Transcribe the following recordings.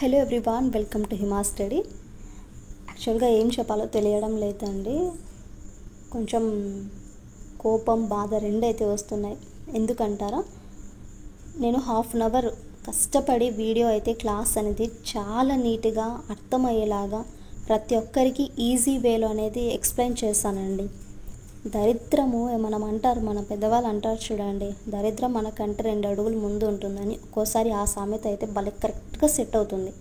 Hello everyone, welcome to Hima study. యాక్చువల్గా ఏం చెప్పాలో తెలియడం లేదండి. కొంచెం కోపం, బాధ రెండైతే వస్తున్నాయి. ఎందుకంటారా, నేను హాఫ్ అన్ అవర్ కష్టపడి వీడియో అయితే క్లాస్ అనేది చాలా నీట్గా అర్థమయ్యేలాగా ప్రతి ఒక్కరికి ఈజీ వేలో అనేది ఎక్స్ప్లెయిన్ చేశానండి. దరిద్రము మనం అంటారు, మన పెద్దవాళ్ళు అంటారు చూడండి, దరిద్రం మనకంటే 2 అడుగులు ముందు ఉంటుందని. ఒక్కోసారి ఆ సామెత అయితే భలే కరెక్ట్గా సెట్ అవుతుంది.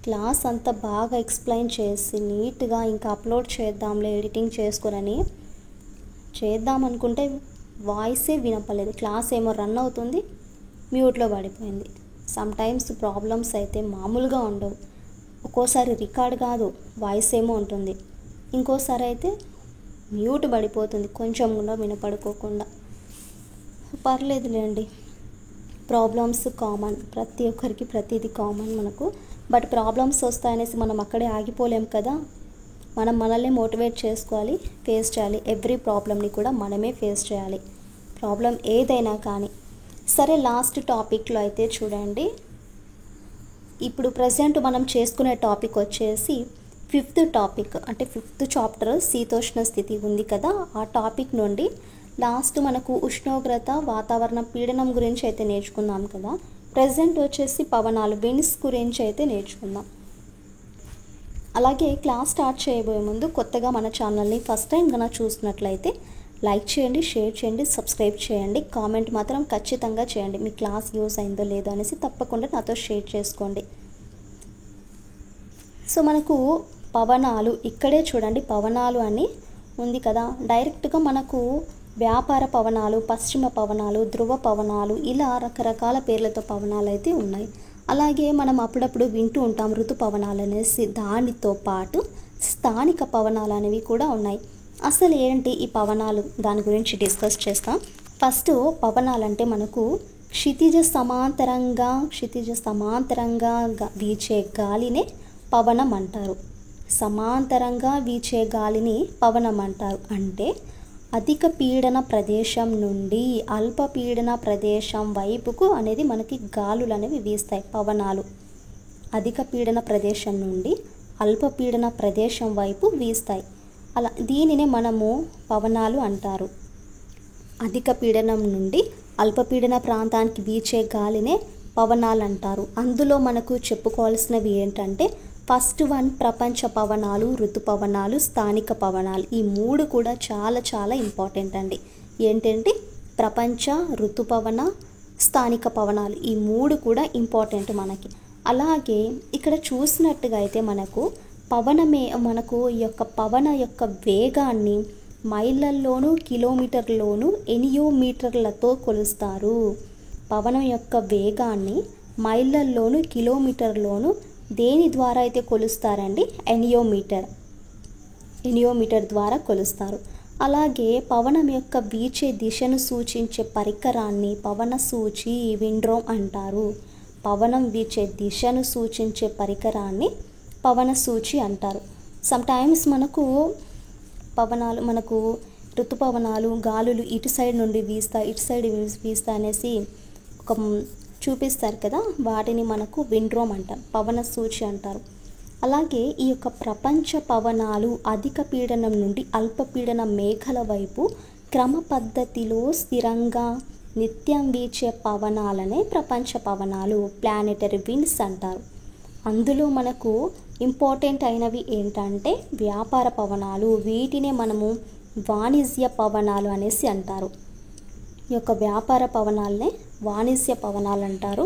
క్లాస్ అంతా బాగా ఎక్స్ప్లెయిన్ చేసి నీట్గా ఇంకా అప్లోడ్ చేద్దాంలే ఎడిటింగ్ చేసుకుని చేద్దామనుకుంటే వాయిసే వినపలేదు. క్లాస్ ఏమో రన్ అవుతుంది, మ్యూట్లో పడిపోయింది. సమ్టైమ్స్ ప్రాబ్లమ్స్ అయితే మామూలుగా ఉండవు. ఒక్కోసారి రికార్డ్ కాదు, వాయిస్ ఏమో ఉంటుంది. ఇంకోసారి అయితే మ్యూట్ పడిపోతుంది, కొంచెం కూడా వినపడుకోకుండా. పర్లేదులేండి, ప్రాబ్లమ్స్ కామన్, ప్రతి ఒక్కరికి ప్రతిదీ కామన్ మనకు. బట్ ప్రాబ్లమ్స్ వస్తాయనేసి మనం అక్కడే ఆగిపోలేం కదా. మనం మనల్ని మోటివేట్ చేసుకోవాలి, ఫేస్ చేయాలి. ఎవ్రీ ప్రాబ్లమ్ని కూడా మనమే ఫేస్ చేయాలి, ప్రాబ్లం ఏదైనా కానీ. సరే, లాస్ట్ టాపిక్లో అయితే చూడండి, ఇప్పుడు ప్రజెంట్ మనం చేసుకునే టాపిక్ వచ్చేసి 5th టాపిక్, అంటే 5th చాప్టర్ శీతోష్ణ స్థితి ఉంది కదా. ఆ టాపిక్ నుండి లాస్ట్ మనకు ఉష్ణోగ్రత, వాతావరణ పీడనం గురించి అయితే నేర్చుకుందాం కదా. ప్రజెంట్ వచ్చేసి పవనాలు, విండ్స్ గురించి అయితే నేర్చుకుందాం. అలాగే క్లాస్ స్టార్ట్ చేయబోయే ముందు కొత్తగా మన ఛానల్ని ఫస్ట్ టైం కనుక చూసినట్లయితే లైక్ చేయండి, షేర్ చేయండి, సబ్స్క్రైబ్ చేయండి. కామెంట్ మాత్రం ఖచ్చితంగా చేయండి, మీ క్లాస్ యూస్ అయిందో లేదో అనేసి తప్పకుండా నాతో షేర్ చేసుకోండి. సో మనకు పవనాలు ఇక్కడే చూడండి, పవనాలు అని ఉంది కదా. డైరెక్ట్గా మనకు వ్యాపార పవనాలు, పశ్చిమ పవనాలు, ధ్రువ పవనాలు, ఇలా రకరకాల పేర్లతో పవనాలు అయితే ఉన్నాయి. అలాగే మనం అప్పుడప్పుడు వింటూ ఉంటాం ఋతుపవనాలు అనేసి. దానితో పాటు స్థానిక పవనాలు అనేవి కూడా ఉన్నాయి. అసలు ఏంటి ఈ పవనాలు, దాని గురించి డిస్కస్ చేస్తాం. ఫస్ట్ పవనాలంటే మనకు క్షితిజ సమాంతరంగా వీచే గాలినే పవనం అంటారు. సమాంతరంగా వీచే గాలిని పవనం అంటారు. అంటే అధిక పీడన ప్రదేశం నుండి అల్పపీడన ప్రదేశం వైపుకు అనేది మనకి గాలులు అనేవి వీస్తాయి, పవనాలు. అధిక పీడన ప్రదేశం నుండి అల్పపీడన ప్రదేశం వైపు వీస్తాయి. అలా దీనినే మనము పవనాలు అంటారు. అధిక పీడనం నుండి అల్పపీడన ప్రాంతానికి వీచే గాలినే పవనాలు అంటారు. అందులో మనకు చెప్పుకోవాల్సినవి ఏంటంటే, ఫస్ట్ వన్ ప్రపంచ పవనాలు, ఋతుపవనాలు, స్థానిక పవనాలు. ఈ 3 కూడా చాలా చాలా ఇంపార్టెంట్ అండి. ఏంటంటే ప్రపంచ, ఋతుపవన, స్థానిక పవనాలు, ఈ 3 కూడా ఇంపార్టెంట్ మనకి. అలాగే ఇక్కడ చూసినట్టుగా అయితే మనకు మనకు ఈ యొక్క పవన యొక్క వేగాన్ని మైళ్ళల్లోనూ కిలోమీటర్లోనూ ఎనియోమీటర్లతో కొలుస్తారు. పవనం యొక్క వేగాన్ని మైళ్ళల్లోనూ కిలోమీటర్లోనూ దేని ద్వారా అయితే కొలుస్తారండి? ఎనియోమీటర్ ద్వారా కొలుస్తారు. అలాగే పవనం యొక్క వీచే దిశను సూచించే పరికరాన్ని పవన సూచి, విండ్రోమ్ అంటారు. పవనం వీచే దిశను సూచించే పరికరాన్ని పవన సూచి అంటారు. సమ్టైమ్స్ మనకు ఋతుపవనాలు, గాలులు ఇటు సైడ్ నుండి వీస్తా, ఇటు సైడ్ వీస్తా అనేసి ఒక చూపిస్తారు కదా, వాటిని మనకు విండ్రోమ్ అంటారు, పవన సూచి అంటారు. అలాగే ఈ యొక్క ప్రపంచ పవనాలు అధిక పీడనం నుండి అల్పపీడన మేఘల వైపు క్రమ పద్ధతిలో స్థిరంగా నిత్యం వీచే పవనాలనే ప్రపంచ పవనాలు, ప్లానెటరీ విండ్స్ అంటారు. అందులో మనకు ఇంపార్టెంట్ అయినవి ఏంటంటే వ్యాపార పవనాలు. వీటినే మనము వాణిజ్య పవనాలు అనేసి అంటారు. ఈ యొక్క వ్యాపార పవనాలనే వాణిజ్య పవనాలు అంటారు.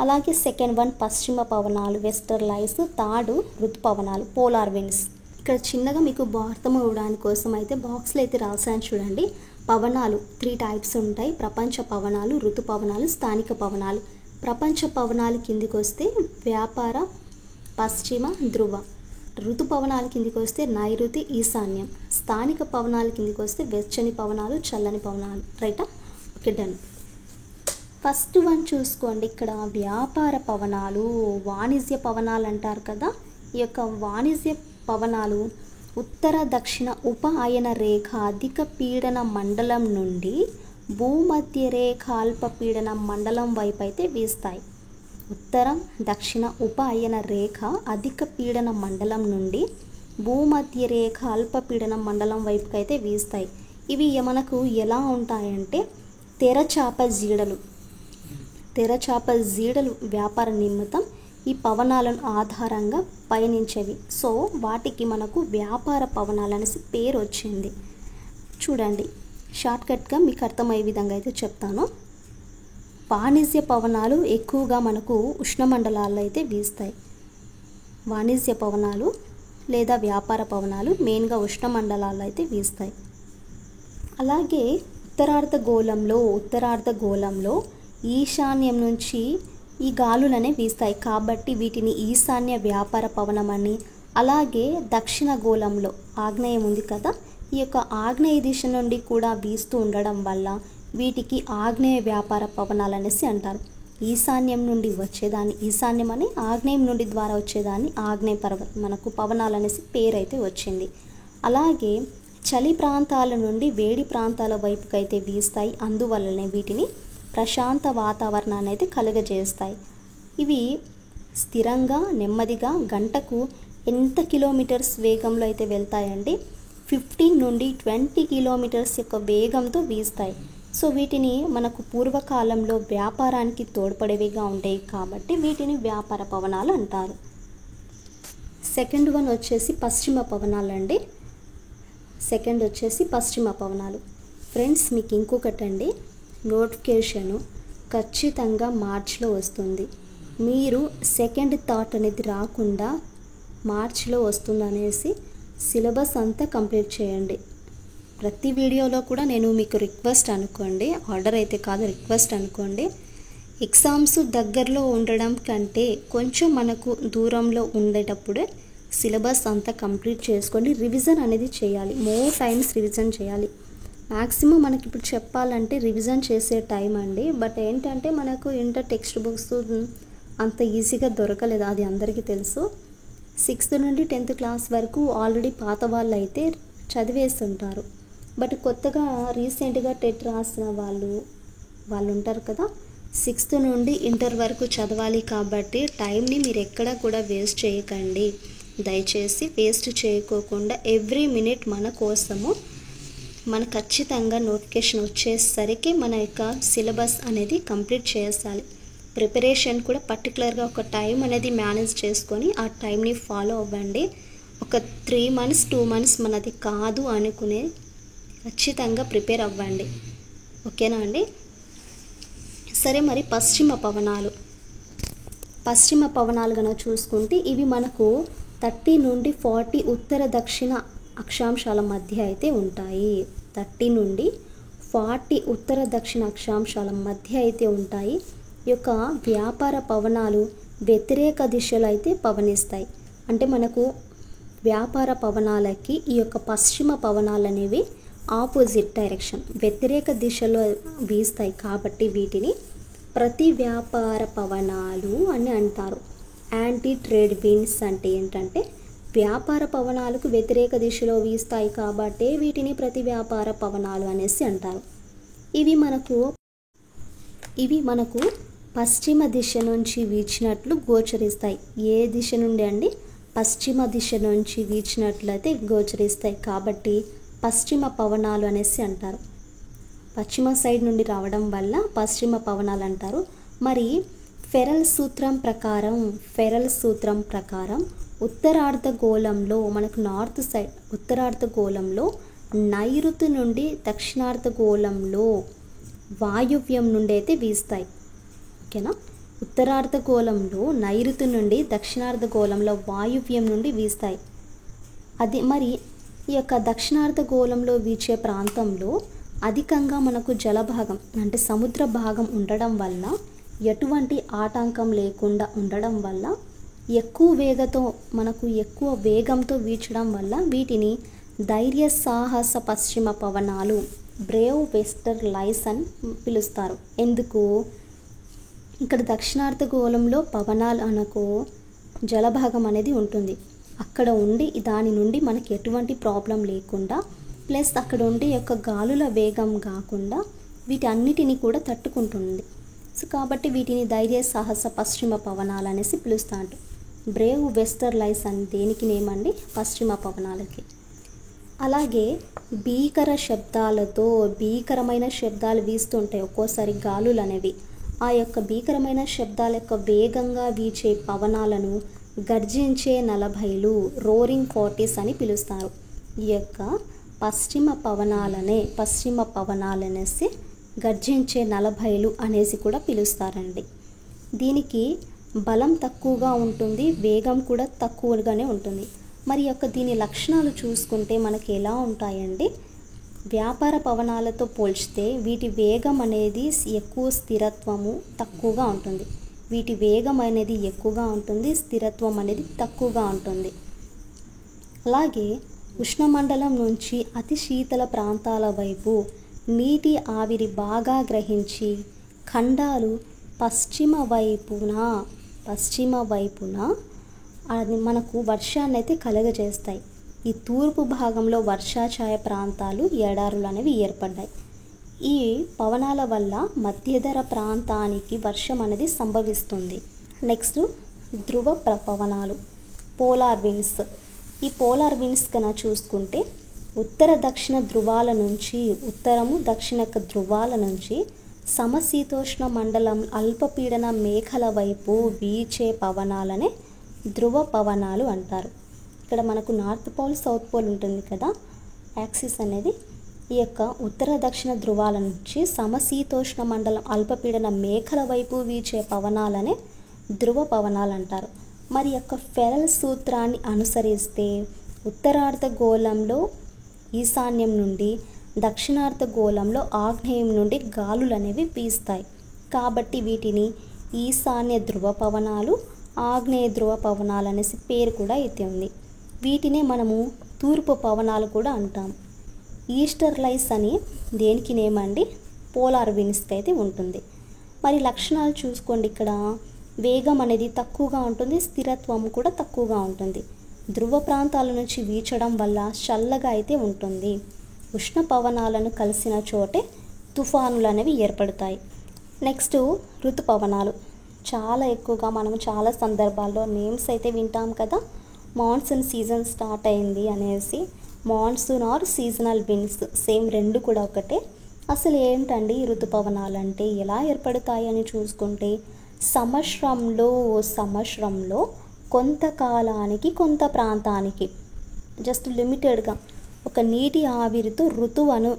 అలాగే సెకండ్ వన్ పశ్చిమ పవనాలు, వెస్టర్ లైట్స్. థర్డ్ ఋతుపవనాలు, పోలార్ విండ్స్. ఇక్కడ చిన్నగా మీకు అర్థం అవ్వడానికి కోసం అయితే బాక్స్లో అయితే రాసాను చూడండి. పవనాలు 3 టైప్స్ ఉంటాయి: ప్రపంచ పవనాలు, ఋతుపవనాలు, స్థానిక పవనాలు. ప్రపంచ పవనాలు కిందికి వస్తే వ్యాపార, పశ్చిమ, ధ్రువ. ఋతుపవనాల కిందికి వస్తే నైరుతి, ఈశాన్యం. స్థానిక పవనాల కిందికి వస్తే వెచ్చని పవనాలు, చల్లని పవనాలు. రైటా? Okay, done. ఫస్ట్ వన్ చూసుకోండి, ఇక్కడ వ్యాపార పవనాలు, వాణిజ్య పవనాలు అంటారు కదా. ఈ యొక్క వాణిజ్య పవనాలు ఉత్తర దక్షిణ ఉప అయన రేఖ అధిక పీడన మండలం నుండి భూమధ్య రేఖ అల్పపీడన మండలం వైపు అయితే వీస్తాయి. ఉత్తరం దక్షిణ ఉపఅయన రేఖ అధిక పీడన మండలం నుండి భూమధ్య రేఖ అల్పపీడన మండలం వైపుకి అయితే వీస్తాయి. ఇవి మనకు ఎలా ఉంటాయంటే తెరచాప జీడలు వ్యాపార నిమిత్తం ఈ పవనాలను ఆధారంగా పయనించేవి. సో వాటికి మనకు వ్యాపార పవనాలు అనేసి పేరు వచ్చింది. చూడండి, షార్ట్కట్గా మీకు అర్థమయ్యే విధంగా అయితే చెప్తాను. వాణిజ్య పవనాలు ఎక్కువగా మనకు ఉష్ణమండలాల్లో అయితే వీస్తాయి. వాణిజ్య పవనాలు లేదా వ్యాపార పవనాలు మెయిన్గా ఉష్ణమండలాల్లో అయితే వీస్తాయి. అలాగే ఉత్తరార్ధగోళంలో ఈశాన్యం నుంచి ఈ గాలులనే వీస్తాయి కాబట్టి వీటిని ఈశాన్య వ్యాపార పవనం అని, అలాగే దక్షిణ గోళంలో ఆగ్నేయం ఉంది కదా, ఈ యొక్క ఆగ్నేయ దిశ నుండి కూడా వీస్తూ ఉండడం వల్ల వీటికి ఆగ్నేయ వ్యాపార పవనాలు అనేసి అంటారు. ఈశాన్యం నుండి వచ్చేదాన్ని ఈశాన్యం అని, ఆగ్నేయం నుండి ద్వారా వచ్చేదాన్ని ఆగ్నేయ మనకు పవనాలు అనేసి పేరు అయితే వచ్చింది. అలాగే చలి ప్రాంతాల నుండి వేడి ప్రాంతాల వైపుకి అయితే వీస్తాయి. అందువల్లనే వీటిని ప్రశాంత వాతావరణాన్ని అయితే కలుగజేస్తాయి. ఇవి స్థిరంగా నెమ్మదిగా గంటకు ఎంత కిలోమీటర్స్ వేగంలో అయితే వెళ్తాయండి, 15 నుండి 20 కిలోమీటర్స్ యొక్క వేగంతో వీస్తాయి. సో వీటిని మనకు పూర్వకాలంలో వ్యాపారానికి తోడ్పడేవిగా ఉండేవి కాబట్టి వీటిని వ్యాపార పవనాలు అంటారు. సెకండ్ వన్ వచ్చేసి పశ్చిమ పవనాలు అండి. పశ్చిమ పవనాలు. ఫ్రెండ్స్, మీకు ఇంకొకటండి, నోటిఫికేషను ఖచ్చితంగా మార్చిలో వస్తుంది. మీరు సెకండ్ థాట్ అనేది రాకుండా మార్చిలో వస్తుందనేసి సిలబస్ అంతా కంప్లీట్ చేయండి. ప్రతి వీడియోలో కూడా నేను మీకు రిక్వెస్ట్ అనుకోండి, ఆర్డర్ అయితే కాదు, రిక్వెస్ట్ అనుకోండి. ఎగ్జామ్స్ దగ్గరలో ఉండడం కంటే కొంచెం మనకు దూరంలో ఉండేటప్పుడే సిలబస్ అంతా కంప్లీట్ చేసుకొని రివిజన్ అనేది చేయాలి. మోర్ టైమ్స్ రివిజన్ చేయాలి. మ్యాక్సిమం మనకి ఇప్పుడు చెప్పాలంటే రివిజన్ చేసే టైం అండి. బట్ ఏంటంటే మనకు ఇంటర్ టెక్స్ట్ బుక్స్ అంత ఈజీగా దొరకలేదు, అది అందరికీ తెలుసు. 6th నుండి 10th క్లాస్ వరకు ఆల్రెడీ పాత వాళ్ళు అయితే చదివేస్తుంటారు. బట్ కొత్తగా రీసెంట్గా టెట్ రాసిన వాళ్ళు ఉంటారు కదా, 6th నుండి ఇంటర్ వరకు చదవాలి. కాబట్టి టైంని మీరు ఎక్కడా కూడా వేస్ట్ చేయకండి. దయచేసి వేస్ట్ చేయకోకుండా ఎవ్రీ మినిట్ మన కోసము మన ఖచ్చితంగా నోటిఫికేషన్ వచ్చేసరికి మన యొక్క సిలబస్ అనేది కంప్లీట్ చేయాలి. ప్రిపరేషన్ కూడా పర్టికులర్గా ఒక టైం అనేది మేనేజ్ చేసుకొని ఆ టైంని ఫాలో అవ్వండి. ఒక 3 months 2 months మనది కాదు అనుకునే ఖచ్చితంగా ప్రిపేర్ అవ్వండి. ఓకేనా అండి? సరే, మరి పశ్చిమ పవనాలు కనుక చూసుకుంటే ఇవి మనకు 30 నుండి 40 ఉత్తర దక్షిణ అక్షాంశాల మధ్య అయితే ఉంటాయి. 30 నుండి 40 ఉత్తర దక్షిణ అక్షాంశాల మధ్య అయితే ఉంటాయి. ఈ యొక్క వ్యాపార పవనాలు వ్యతిరేక దిశలో అయితే పవనిస్తాయి. అంటే మనకు వ్యాపార పవనాలకి ఈ యొక్క పశ్చిమ పవనాలు అనేవి ఆపోజిట్ డైరెక్షన్, వ్యతిరేక దిశలో వీస్తాయి కాబట్టి వీటిని ప్రతి వ్యాపార పవనాలు అని అంటారు. యాంటీ ట్రేడ్ విండ్స్ అంటే ఏంటంటే వ్యాపార పవనాలకు వ్యతిరేక దిశలో వీస్తాయి కాబట్టి వీటిని ప్రతి వ్యాపార పవనాలు అనేసి అంటారు. ఇవి మనకు పశ్చిమ దిశ నుంచి వీచినట్లు గోచరిస్తాయి. ఏ దిశ నుండి అండి? పశ్చిమ దిశ నుంచి వీచినట్లయితే గోచరిస్తాయి కాబట్టి పశ్చిమ పవనాలు అనేసి అంటారు. పశ్చిమ సైడ్ నుండి రావడం వల్ల పశ్చిమ పవనాలు అంటారు. మరి ఫెరల్ సూత్రం ప్రకారం ఉత్తరార్ధగోళంలో మనకు నార్త్ సైడ్ ఉత్తరార్ధగోళంలో నైరుతి నుండి దక్షిణార్ధగోళంలో వాయువ్యం నుండి అయితే వీస్తాయి. ఓకేనా? ఉత్తరార్ధగోళంలో నైరుతి నుండి దక్షిణార్ధగోళంలో వాయువ్యం నుండి వీస్తాయి. అది మరి ఈ యొక్క దక్షిణార్ధగోళంలో వీచే ప్రాంతంలో అధికంగా మనకు జలభాగం అంటే సముద్ర భాగం ఉండడం వల్ల, ఎటువంటి ఆటంకం లేకుండా ఉండడం వల్ల, ఎక్కువ వేగంతో వీచడం వల్ల వీటిని ధైర్య సాహస పశ్చిమ పవనాలు, బ్రేవ్ వెస్టర్లైస్ అని పిలుస్తారు. ఎందుకు? ఇక్కడ దక్షిణార్ధగోళంలో పవనాలు అనకు జలభాగం అనేది ఉంటుంది. అక్కడ ఉండి దాని నుండి మనకి ఎటువంటి ప్రాబ్లం లేకుండా, ప్లస్ అక్కడ ఉండే యొక్క గాలుల వేగం కాకుండా వీటన్నిటిని కూడా తట్టుకుంటుంది. సో కాబట్టి వీటిని ధైర్య సాహస పశ్చిమ పవనాలు అనేసి పిలుస్తాంట. బ్రేవ్ వెస్టర్లైస్ అని దేనికి నేమండి? పశ్చిమ పవనాలకి. అలాగే భీకర శబ్దాలతో భీకరమైన శబ్దాలు వీస్తుంటాయి ఒక్కోసారి గాలులు అనేవి. ఆ యొక్క భీకరమైన శబ్దాల యొక్క వేగంగా వీచే పవనాలను గర్జించే 40లు రోరింగ్ 40s అని పిలుస్తారు. ఈ యొక్క పశ్చిమ పవనాలనేసి గర్జించే 40లు అనేసి కూడా పిలుస్తారండి. దీనికి బలం తక్కువగా ఉంటుంది, వేగం కూడా తక్కువగానే ఉంటుంది. మరి యొక్క దీని లక్షణాలు చూసుకుంటే మనకి ఎలా ఉంటాయండి? వ్యాపార పవనాలతో పోల్చితే వీటి వేగం అనేది ఎక్కువ, స్థిరత్వము తక్కువగా ఉంటుంది. వీటి వేగం అనేది ఎక్కువగా ఉంటుంది, స్థిరత్వం అనేది తక్కువగా ఉంటుంది. అలాగే ఉష్ణమండలం నుంచి అతి శీతల ప్రాంతాల వైపు నీటి ఆవిరి బాగా గ్రహించి ఖండాలు పశ్చిమ వైపున అది మనకు వర్షాన్ని అయితే కలుగజేస్తాయి. ఈ తూర్పు భాగంలో వర్షాఛాయ ప్రాంతాలు, ఎడారులు అనేవి ఏర్పడ్డాయి. ఈ పవనాల వల్ల మధ్యధర ప్రాంతానికి వర్షం అనేది సంభవిస్తుంది. నెక్స్ట్ ధ్రువ పవనాలు, పోలార్ విండ్స్. ఈ పోలార్ విండ్స్ కన్నా చూసుకుంటే ఉత్తర దక్షిణ ధ్రువాల నుంచి, ఉత్తరము దక్షిణ ధ్రువాల నుంచి సమశీతోష్ణ మండలం అల్పపీడన మేఘల వైపు వీచే పవనాలనే ధ్రువ పవనాలు అంటారు. ఇక్కడ మనకు నార్త్ పోల్, సౌత్ పోల్ ఉంటుంది కదా, యాక్సిస్ అనేది. ఈ యొక్క ఉత్తర దక్షిణ ధ్రువాల నుంచి సమశీతోష్ణ మండలం అల్పపీడన మేఘల వైపు వీచే పవనాలనే ధ్రువ పవనాలు అంటారు. మరి యొక్క ఫెరల్ సూత్రాన్ని అనుసరిస్తే ఉత్తరార్ధగోళంలో ఈశాన్యం నుండి, దక్షిణార్ధగోళంలో ఆగ్నేయం నుండి గాలులు అనేవి వీస్తాయి. కాబట్టి వీటిని ఈశాన్య ధ్రువ పవనాలు, ఆగ్నేయ ధ్రువ పవనాలు అనేసి పేరు కూడా అయితే ఉంది. వీటినే మనము తూర్పు పవనాలు కూడా అంటాం. ఈస్టర్లైస్ అని దేనికి నేమండి? పోలార్ విండ్స్కి అయితే ఉంటుంది. మరి లక్షణాలు చూసుకోండి. ఇక్కడ వేగం అనేది తక్కువగా ఉంటుంది, స్థిరత్వం కూడా తక్కువగా ఉంటుంది. ధ్రువ ప్రాంతాల నుంచి వీచడం వల్ల చల్లగా అయితే ఉంటుంది. ఉష్ణ పవనాలను కలిసిన చోటే తుఫానులు అనేవి ఏర్పడతాయి. నెక్స్ట్ ఋతుపవనాలు. చాలా ఎక్కువగా మనం చాలా సందర్భాల్లో నేమ్స్ అయితే వింటాం కదా, మాన్సూన్ సీజన్ స్టార్ట్ అయింది అనేసి. Monsoon or seasonal winds same, రెండు కూడా ఒకటే. అసలు ఏంటండి ఈ ఋతుపవనాలు అంటే, ఎలా ఏర్పడతాయి అని చూసుకుంటే సంవత్సరంలో కొంతకాలానికి, కొంత ప్రాంతానికి, జస్ట్ లిమిటెడ్గా ఒక నీటి ఆవిరితో ఋతువును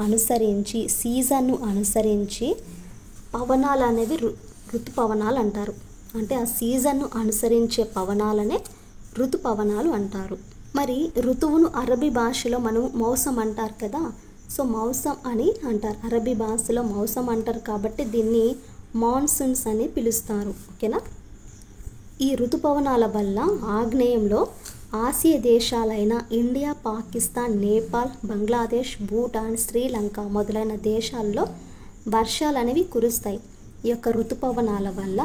అనుసరించి సీజన్ను అనుసరించి పవనాలు అనేవి ఋతుపవనాలు అంటారు. అంటే ఆ సీజన్ను అనుసరించే పవనాలనే ఋతుపవనాలు అంటారు. మరి ఋతువును అరబీ భాషలో మనం మౌసం అంటారు కదా, సో మౌసం అని అంటారు. అరబీ భాషలో మౌసం అంటారు కాబట్టి దీన్ని మాన్సూన్స్ అని పిలుస్తారు. ఓకేనా. ఈ ఋతుపవనాల వల్ల ఆగ్నేయంలో ఆసియా దేశాలైన ఇండియా, పాకిస్తాన్, నేపాల్, బంగ్లాదేశ్, భూటాన్, శ్రీలంక మొదలైన దేశాల్లో వర్షాలు అనేవి కురుస్తాయి. ఈ యొక్క ఋతుపవనాల వల్ల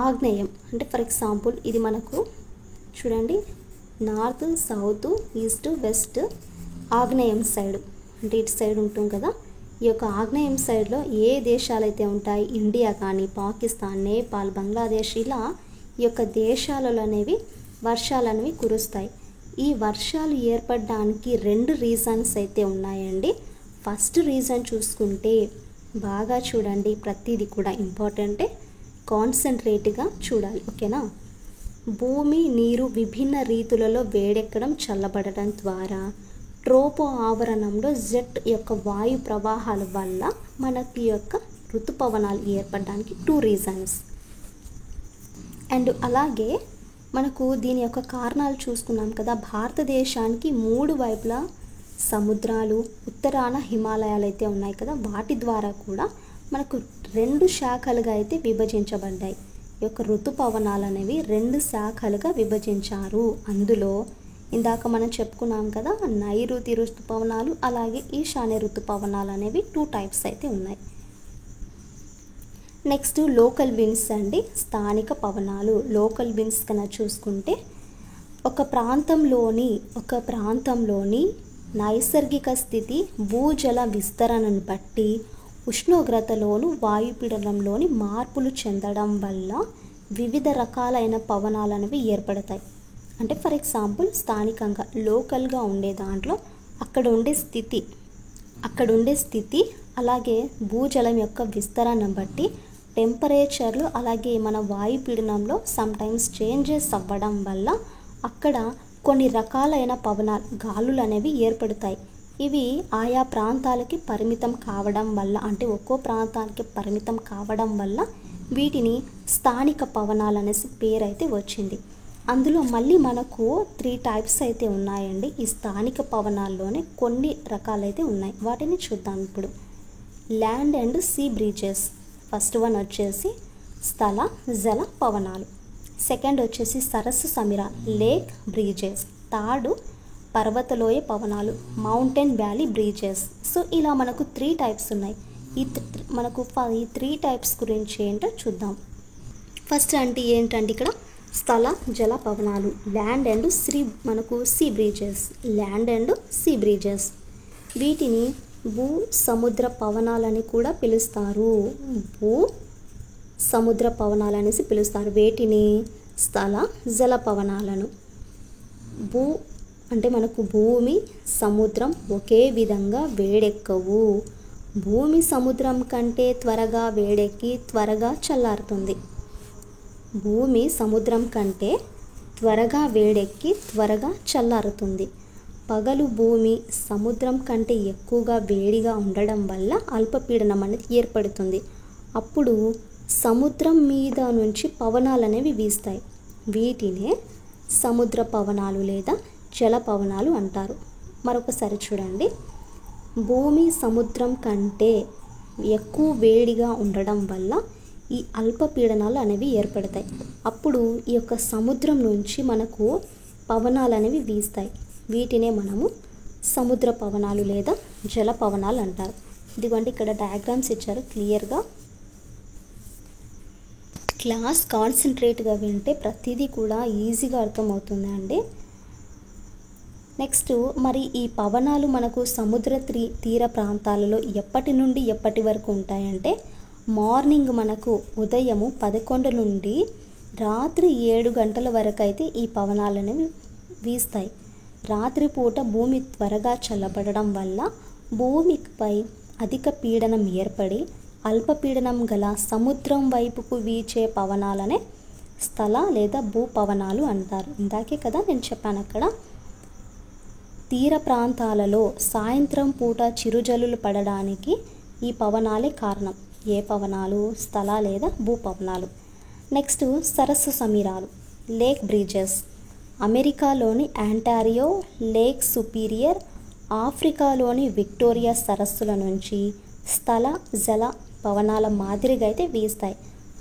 ఆగ్నేయం అంటే ఫర్ ఎగ్జాంపుల్ ఇది మనకు చూడండి, నార్త్, సౌత్, ఈస్ట్, వెస్ట్, ఆగ్నేయం సైడ్ అంటే ఇటు సైడ్ ఉంటుంది కదా. ఈ యొక్క ఆగ్నేయం సైడ్లో ఏ దేశాలైతే ఉంటాయి, ఇండియా కానీ, పాకిస్తాన్, నేపాల్, బంగ్లాదేశ్, ఇలా ఈ యొక్క దేశాలలో అనేవి వర్షాలు అనేవి కురుస్తాయి. ఈ వర్షాలు ఏర్పడడానికి 2 రీజన్స్ అయితే ఉన్నాయండి. ఫస్ట్ రీజన్ చూసుకుంటే బాగా చూడండి, ప్రతిదీ కూడా ఇంపార్టెంటే, కాన్సన్ట్రేట్గా చూడాలి. ఓకేనా. భూమి, నీరు విభిన్న రీతులలో వేడెక్కడం, చల్లబడటం ద్వారా ట్రోపో ఆవరణంలో జెట్ యొక్క వాయు ప్రవాహాల వల్ల మనకి యొక్క ఋతుపవనాలు ఏర్పడడానికి 2 రీజన్స్. అండ్ అలాగే మనకు దీని యొక్క కారణాలు చూసుకున్నాం కదా. భారతదేశానికి 3 వైపులా సముద్రాలు, ఉత్తరాన హిమాలయాలు అయితే ఉన్నాయి కదా, వాటి ద్వారా కూడా మనకు 2 శాఖలుగా అయితే విభజించబడ్డాయి. ఈ యొక్క ఋతుపవనాలు అనేవి 2 శాఖలుగా విభజించారు. అందులో ఇందాక మనం చెప్పుకున్నాం కదా, నైరుతి ఋతుపవనాలు అలాగే ఈశాన్య ఋతుపవనాలు అనేవి 2 టైప్స్ అయితే ఉన్నాయి. నెక్స్ట్ లోకల్ విండ్స్ అండి, స్థానిక పవనాలు. లోకల్ విండ్స్ కన్నా చూసుకుంటే ఒక ప్రాంతంలోని నైసర్గిక స్థితి భూజల విస్తరణను బట్టి ఉష్ణోగ్రతలోను వాయుపీడనంలోని మార్పులు చెందడం వల్ల వివిధ రకాలైన పవనాలు అనేవి ఏర్పడతాయి. అంటే ఫర్ ఎగ్జాంపుల్ స్థానికంగా లోకల్గా ఉండే దాంట్లో అక్కడ ఉండే స్థితి అలాగే భూజలం యొక్క విస్తరణను బట్టి టెంపరేచర్లు అలాగే మన వాయుపీడనంలో సమ్టైమ్స్ చేంజెస్ అవ్వడం వల్ల అక్కడ కొన్ని రకాలైన పవనాలు గాలులు అనేవి ఏర్పడతాయి. ఇవి ఆయా ప్రాంతాలకి పరిమితం కావడం వల్ల అంటే ఒక్కో ప్రాంతానికి పరిమితం కావడం వల్ల వీటిని స్థానిక పవనాలు అనేసి పేరు అయితే వచ్చింది. అందులో మళ్ళీ మనకు 3 టైప్స్ అయితే ఉన్నాయండి. ఈ స్థానిక పవనాల్లోనే కొన్ని రకాలైతే ఉన్నాయి. వాటిని చూద్దాం ఇప్పుడు. Land and sea breezes. First one వచ్చేసి స్థల జల పవనాలు. సెకండ్ వచ్చేసి సరస్సు సమిర లేక్ బ్రీజెస్. థర్డ్ పర్వతలోయ పవనాలు మౌంటైన్ వ్యాలీ బ్రీజెస్. సో ఇలా మనకు 3 టైప్స్ ఉన్నాయి. ఈ 3 టైప్స్ గురించి ఏంటో చూద్దాం. ఫస్ట్ అంటే ఏంటంటే ఇక్కడ స్థల జల పవనాలు land and sea breezes. Land and sea breezes వీటిని భూ సముద్ర పవనాలని కూడా పిలుస్తారు. భూ సముద్ర పవనాలు అనేసి పిలుస్తారు. వేటిని స్థల జల పవనాలను. భూ అంటే మనకు భూమి సముద్రం ఒకే విధంగా వేడెక్కవు. భూమి సముద్రం కంటే త్వరగా వేడెక్కి త్వరగా చల్లారుతుంది. భూమి సముద్రం కంటే త్వరగా వేడెక్కి త్వరగా చల్లారుతుంది. పగలు భూమి సముద్రం కంటే ఎక్కువగా వేడిగా ఉండడం వల్ల అల్పపీడనం అనేది ఏర్పడుతుంది. అప్పుడు సముద్రం మీద నుంచి పవనాలు అనేవి వీస్తాయి. వీటినే సముద్ర పవనాలు లేదా జల పవనాలు అంటారు. మరొకసారి చూడండి. భూమి సముద్రం కంటే ఎక్కువ వేడిగా ఉండడం వల్ల ఈ అల్పపీడనాలు అనేవి ఏర్పడతాయి. అప్పుడు ఈ యొక్క సముద్రం నుంచి మనకు పవనాలు అనేవి వీస్తాయి. వీటినే మనము సముద్ర పవనాలు లేదా జల పవనాలు అంటారు. ఇదిగోండి ఇక్కడ డయాగ్రామ్స్ ఇచ్చారు క్లియర్గా. క్లాస్ కాన్సన్ట్రేట్గా వింటే ప్రతిదీ కూడా ఈజీగా అర్థమవుతుంది అండి. నెక్స్ట్ మరి ఈ పవనాలు మనకు సముద్ర తీర ప్రాంతాలలో ఎప్పటి నుండి ఎప్పటి వరకు ఉంటాయంటే మార్నింగ్ మనకు ఉదయము 11 నుండి రాత్రి 7 గంటల వరకు అయితే ఈ పవనాలు అనేవి వీస్తాయి. రాత్రిపూట భూమి త్వరగా చల్లబడడం వల్ల భూమిపై అధిక పీడనం ఏర్పడి అల్పపీడనం గల సముద్రం వైపుకు వీచే పవనాలనే స్థల లేదా భూ పవనాలు అంటారు. ఇందాకే కదా నేను చెప్పాను అక్కడ తీర ప్రాంతాలలో సాయంత్రం పూట చిరుజల్లులు పడడానికి ఈ పవనాలే కారణం. ఏ పవనాలు? స్థల లేదా భూ పవనాలు. నెక్స్ట్ సరస్సు సమీరాలు లేక్ బ్రీజెస్. అమెరికాలోని ఆంటారియో లేక్ సుపీరియర్ ఆఫ్రికాలోని విక్టోరియా సరస్సుల నుంచి స్థల జల పవనాల మాదిరిగా అయితే వీస్తాయి.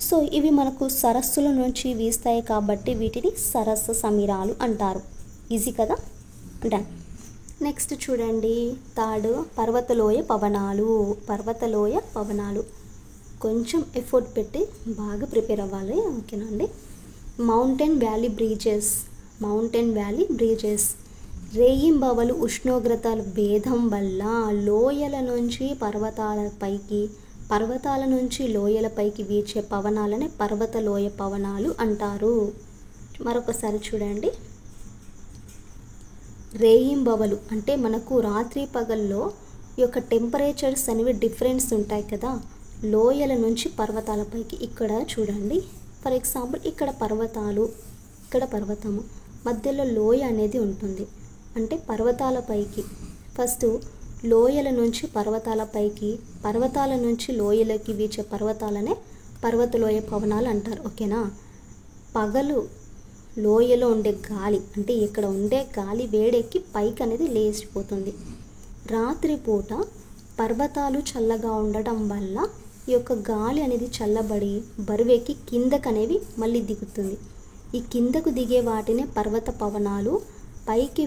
సో ఇవి మనకు సరస్సుల నుంచి వీస్తాయి కాబట్టి వీటిని సరస్సు సమీరాలు అంటారు. ఈజీ కదా. డన్. నెక్స్ట్ చూడండి థర్డ్ పర్వతలోయ పవనాలు. పర్వతలోయ పవనాలు కొంచెం ఎఫర్ట్ పెట్టి బాగా ప్రిపేర్ అవ్వాలి. ఓకేనా అండి. Mountain valley breezes. Mountain valley breezes రేయింబవలు ఉష్ణోగ్రతల భేదం వల్ల లోయల నుంచి పర్వతాల నుంచి లోయలపైకి వీచే పవనాలనే పర్వతలోయ పవనాలు అంటారు. మరొకసారి చూడండి. రేయింబవలు అంటే మనకు రాత్రి పగల్లో ఈ యొక్క టెంపరేచర్స్ అనేవి డిఫరెన్స్ ఉంటాయి కదా. లోయల నుంచి పర్వతాలపైకి ఇక్కడ చూడండి. ఫర్ ఎగ్జాంపుల్ ఇక్కడ పర్వతాలు, ఇక్కడ పర్వతము, మధ్యలో లోయ అనేది ఉంటుంది. అంటే పర్వతాలపైకి ఫస్ట్ లోయల నుంచి పర్వతాలపైకి, పర్వతాల నుంచి లోయలకి వీచే పర్వతాలనే పర్వతలోయ పవనాలు అంటారు. ఓకేనా. పగలు లోయలో ఉండే గాలి అంటే ఇక్కడ ఉండే గాలి వేడెక్కి పైకి అనేది లేచిపోతుంది. రాత్రిపూట పర్వతాలు చల్లగా ఉండటం వల్ల ఈ యొక్క గాలి అనేది చల్లబడి బరువెక్కి కిందకనేవి మళ్ళీ దిగుతుంది. ఈ కిందకు దిగే వాటినే పర్వత పవనాలు. పైకి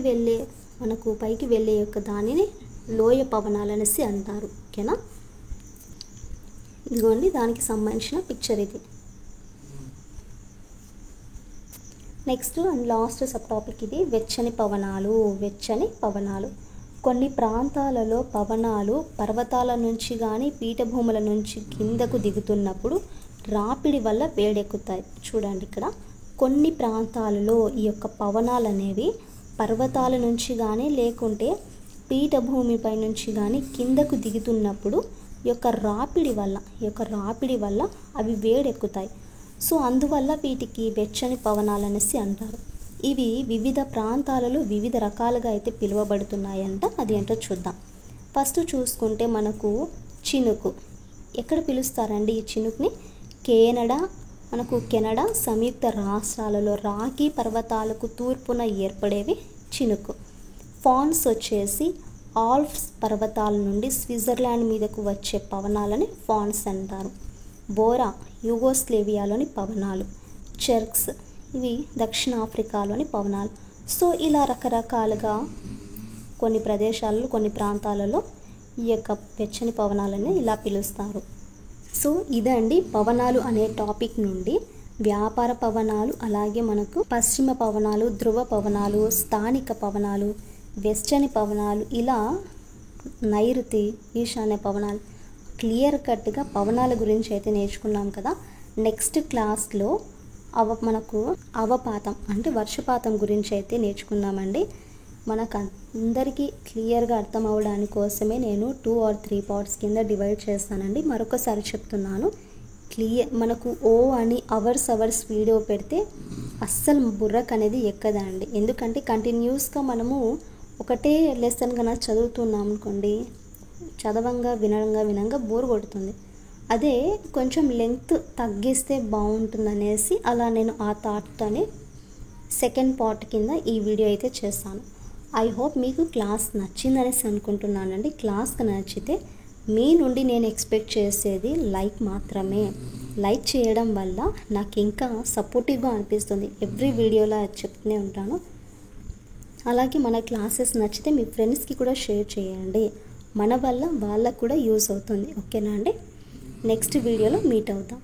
వెళ్ళే యొక్క దానిని లోయ పవనాలు అనేసి అంటారు. ఓకేనా. ఇదిగోండి దానికి సంబంధించిన పిక్చర్ ఇది. Next and last sub topic ఇది వెచ్చని పవనాలు. వెచ్చని పవనాలు కొన్ని ప్రాంతాలలో పవనాలు పర్వతాల నుంచి కానీ పీఠభూముల నుంచి కిందకు దిగుతున్నప్పుడు రాపిడి వల్ల వేడెక్కుతాయి. చూడండి ఇక్కడ కొన్ని ప్రాంతాలలో ఈ యొక్క పవనాలు అనేవి పర్వతాల నుంచి కానీ లేకుంటే పీఠభూమిపై నుంచి కానీ కిందకు దిగుతున్నప్పుడు ఈ యొక్క రాపిడి వల్ల అవి వేడెక్కుతాయి. సో అందువల్ల వీటికి వెచ్చని పవనాలు అనేసి అంటారు. ఇవి వివిధ ప్రాంతాలలో వివిధ రకాలుగా అయితే పిలువబడుతున్నాయంట. అది ఏంటో చూద్దాం. ఫస్ట్ చూసుకుంటే మనకు చినుకు. ఎక్కడ పిలుస్తారండి ఈ చినుకుని? కెనడా సంయుక్త రాష్ట్రాలలో రాకీ పర్వతాలకు తూర్పున ఏర్పడేవి చినుకు. ఫాన్స్ వచ్చేసి ఆల్ప్స్ పర్వతాల నుండి స్విట్జర్లాండ్ మీదకు వచ్చే పవనాలని ఫాన్స్ అంటారు. బోరా యుగోస్లేవియాలోని పవనాలు. చెర్క్స్ ఇవి దక్షిణాఫ్రికాలోని పవనాలు. సో ఇలా రకరకాలుగా కొన్ని ప్రదేశాలలో కొన్ని ప్రాంతాలలో ఈ యొక్క వెచ్చని పవనాలని ఇలా పిలుస్తారు. సో ఇదండి పవనాలు అనే టాపిక్ నుండి వ్యాపార పవనాలు, అలాగే మనకు పశ్చిమ పవనాలు, ధ్రువ పవనాలు, స్థానిక పవనాలు, వెచ్చని పవనాలు, ఇలా నైరుతి, ఈశాన్య పవనాలు క్లియర్ కట్గా పవనాల గురించి అయితే నేర్చుకున్నాం కదా. నెక్స్ట్ క్లాస్లో మనకు అవపాతం అంటే వర్షపాతం గురించి అయితే నేర్చుకుందామండి. మనకు అందరికీ క్లియర్గా అర్థం అవ్వడానికి కోసమే నేను 2 or 3 పార్ట్స్ కింద డివైడ్ చేస్తానండి. మరొకసారి చెప్తున్నాను, మనకు అని అవర్స్ వీడియో పెడితే అస్సలు బుర్రకు అనేది ఎక్కదండి. ఎందుకంటే కంటిన్యూస్గా మనము ఒకటే లెసన్ కన్నా చదువుతున్నాం అనుకోండి, వినంగా బోర్ కొడుతుంది. అదే కొంచెం లెంగ్త్ తగ్గిస్తే బాగుంటుందనేసి అలా నేను ఆ థాట్తోనే సెకండ్ పార్ట్ కింద ఈ వీడియో అయితే చేస్తాను. ఐ హోప్ మీకు క్లాస్ నచ్చిందనేసి అనుకుంటున్నానండి. క్లాస్ నచ్చితే మీ నుండి నేను ఎక్స్పెక్ట్ చేసేది లైక్ మాత్రమే. లైక్ చేయడం వల్ల నాకు ఇంకా సపోర్టివ్గా అనిపిస్తుంది. ఎవ్రీ వీడియోలో చెప్తూనే ఉంటాను. అలాగే మన క్లాసెస్ నచ్చితే మీ ఫ్రెండ్స్కి కూడా షేర్ చేయండి. మన వల్ల వాళ్ళకు కూడా యూస్ అవుతుంది. ఓకేనా అండి? నెక్స్ట్ వీడియోలో మీట్ అవుతాం.